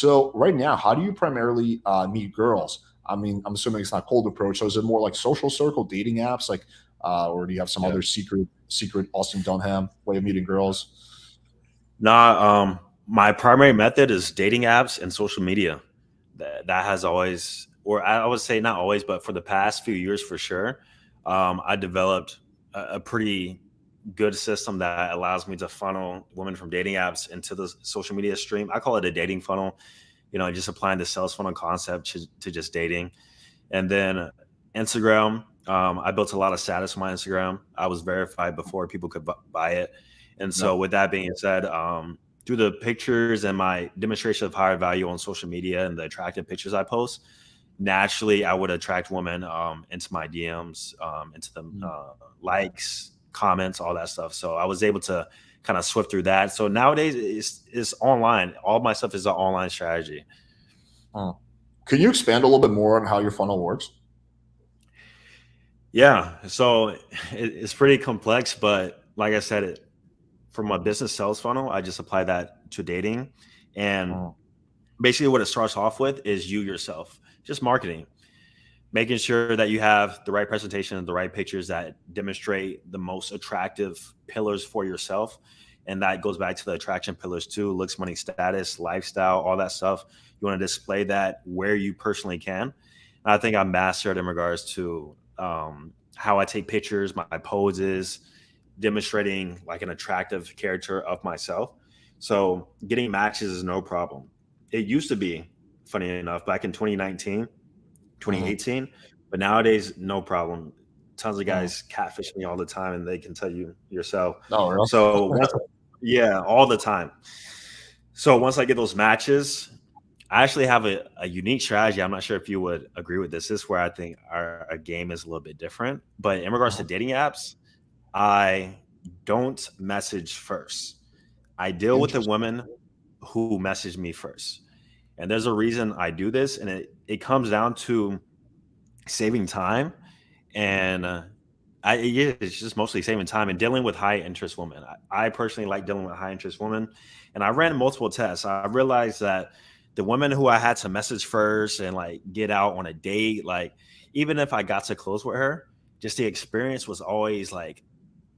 So right now, how do you primarily meet girls? I mean, I'm assuming it's not cold approach. So is it more like social circle dating apps, like, or do you have some Yeah. other secret Austin Dunham way of meeting girls? Nah, my primary method is dating apps and social media. That has always, or I would say not always, but for the past few years for sure, I developed a pretty good system that allows me to funnel women from dating apps into the social media stream. I call it a dating funnel. Just applying the sales funnel concept to just dating. And then Instagram, I built a lot of status on my Instagram. I was verified before people could buy it. And Yep. so, with that being said, through the pictures and my demonstration of higher value on social media and the attractive pictures I post, naturally I would attract women into my DMs, into the Mm. likes, comments, all that stuff. So I was able to kind of swift through that. So nowadays it's online. All my stuff is an online strategy. Mm. Can you expand a little bit more on how your funnel works? Yeah, so it's pretty complex, but like I said, from a business sales funnel, I just apply that to dating. And Mm. basically, what it starts off with is you yourself, just marketing, making sure that you have the right presentation and the right pictures that demonstrate the most attractive pillars for yourself. And that goes back to the attraction pillars too: looks, money, status, lifestyle, all that stuff. You want to display that where you personally can. And I think I'm mastered in regards to how I take pictures, my poses, demonstrating like an attractive character of myself. So getting matches is no problem. It used to be, funny enough, back in 2019, Mhm. 2018. But nowadays, no problem. Tons of Mm. guys catfish me all the time, and they can tell you yourself. Oh, really? So yeah, all the time. So once I get those matches, I actually have a unique strategy. I'm not sure if you would agree with this. This is where I think our game is a little bit different. But in regards to Mhm. dating apps, I don't message first. I deal with the Interesting. women who message me first. And there's a reason I do this, and it comes down to saving time and yeah, it's just mostly saving time and dealing with high interest women. I personally like dealing with high interest women, and I ran multiple tests. I realized that the women who I had to message first and like get out on a date, like even if I got to close with her, just the experience was always like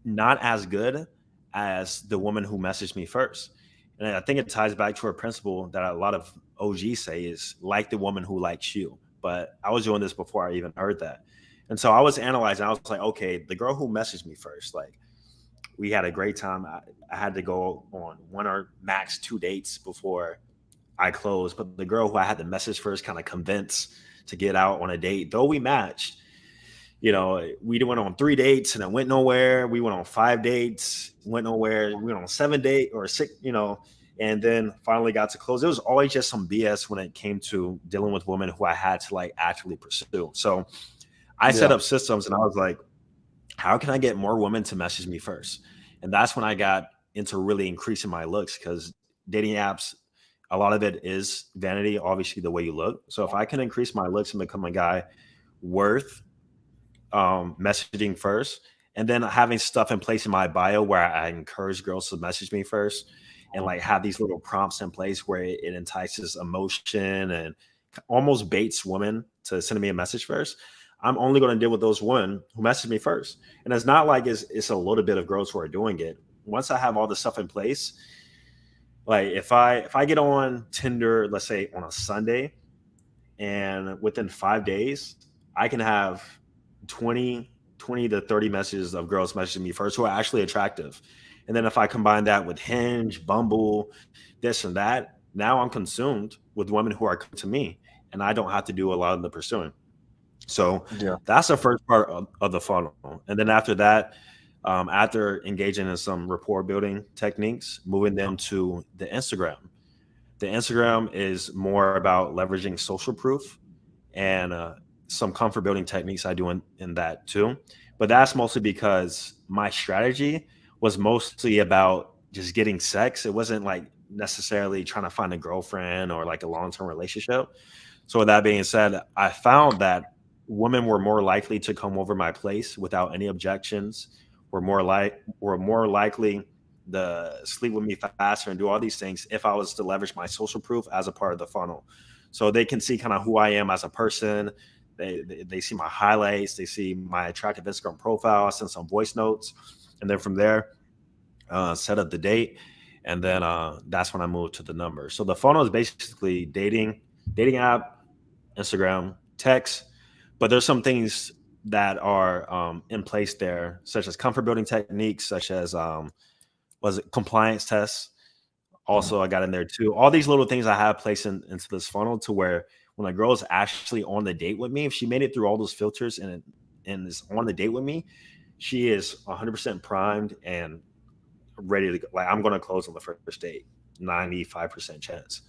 not as good as the woman who messaged me first. And I think it ties back to a principle that a lot of OGs say is like the woman who likes you. But I was doing this before I even heard that. And so I was analyzing. I was like, okay, the girl who messaged me first, like we had a great time. I had to go on one or max two dates before I closed. But the girl who I had to message first, kind of convince to get out on a date, though we matched, we went on three dates and it went nowhere. We went on five dates, went nowhere. We went on seven date or six, and then finally got to close. It was always just some BS when it came to dealing with women who I had to like actively pursue. So I set Yeah. up systems and I was like, how can I get more women to message me first? And that's when I got into really increasing my looks because dating apps, a lot of it is vanity, obviously the way you look. So if I can increase my looks and become a guy worth messaging first, and then having stuff in place in my bio where I encourage girls to message me first, and Mhm. like have these little prompts in place where it entices emotion and almost baits women to send me a message first. I'm only going to deal with those women who message me first, and it's not like it's a little bit of girls who are doing it. Once I have all the stuff in place, like if I get on Tinder, let's say on a Sunday, and within 5 days I can have 20 to 30 messages of girls messaging me first who are actually attractive. And then if I combine that with Hinge, Bumble, this and that, now I'm consumed with women who are coming to me, and I don't have to do a lot of the pursuing. So Yeah. that's the first part of the funnel. And then after that, after engaging in some rapport building techniques, moving them to the Instagram. The Instagram is more about leveraging social proof and some comfort building techniques I do in that too. But that's mostly because my strategy was mostly about just getting sex. It wasn't like necessarily trying to find a girlfriend or like a long term relationship. So with that being said, I found that women were more likely to come over my place without any objections. Were more likely the sleep with me faster and do all these things if I was to leverage my social proof as a part of the funnel. So they can see kind of who I am as a person. They see my highlights, they see my attractive Instagram profile, I send some voice notes, and then from there, set up the date, and then that's when I move to the number. So the funnel is basically dating app, Instagram, text, but there's some things that are in place there, such as comfort building techniques, such as was it compliance tests. Mhm. Also, I got in there too. All these little things I have placed into this funnel to where when a girl is actually on the date with me, if she made it through all those filters and is on the date with me, she is 100% primed and ready to go. Like I'm going to close on the first date, 95% chance.